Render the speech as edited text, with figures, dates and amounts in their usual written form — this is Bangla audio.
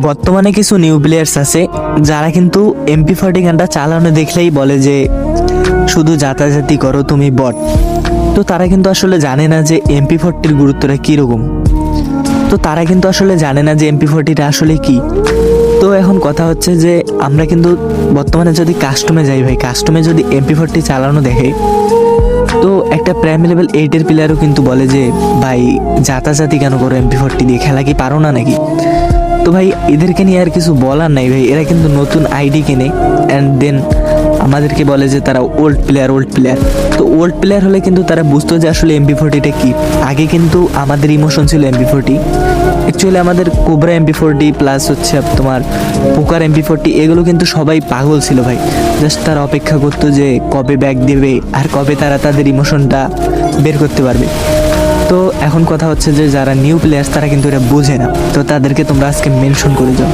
বর্তমানে কিছু নিউ প্লেয়ার্স আছে যারা কিন্তু MP40 গানটা চালানো দেখলেই বলে যে শুধু জাতাজাতি করো তুমি বট। তো তারা কিন্তু আসলে জানে না যে MP40-র গুরুত্বটা কীরকম। তো তারা কিন্তু আসলে জানে না যে MP40টা আসলে কি। তো এখন কথা হচ্ছে যে আমরা কিন্তু বর্তমানে যদি কাস্টমে যাই ভাই, কাস্টমে যদি MP40 চালানো দেখে, তো একটা প্রাইমারি লেভেল 8-এর প্লেয়ারও কিন্তু বলে যে ভাই জাতাজাতি কেন করো MP40 দিয়ে, খেলা কি পারো না নাকি? তো ভাই এদেরকে নিয়ে আর কিছু বলার নাই ভাই, এরা কিন্তু নতুন আইডি কেনে অ্যান্ড দেন আমাদেরকে বলে যে তারা ওল্ড প্লেয়ার। তো ওল্ড প্লেয়ার হলে কিন্তু তারা বুঝতো যে আসলে MP40টা কি। আগে কিন্তু আমাদের ইমোশন ছিল MP40, অ্যাকচুয়ালি আমাদের কোবরা MP40 প্লাস হচ্ছে তোমার পোকার MP40, এগুলো কিন্তু সবাই পাগল ছিল ভাই। জাস্ট তারা অপেক্ষা করতো যে কবে ব্যাক দেবে আর কবে তারা তাদের ইমোশনটা বের করতে পারবে। তো এখন কথা হচ্ছে যে যারা নিউ প্লেয়ার্স তারা কিন্তু এটা বোঝে না, তো তাদেরকে তোমরা আজকে মেনশন করে যাও।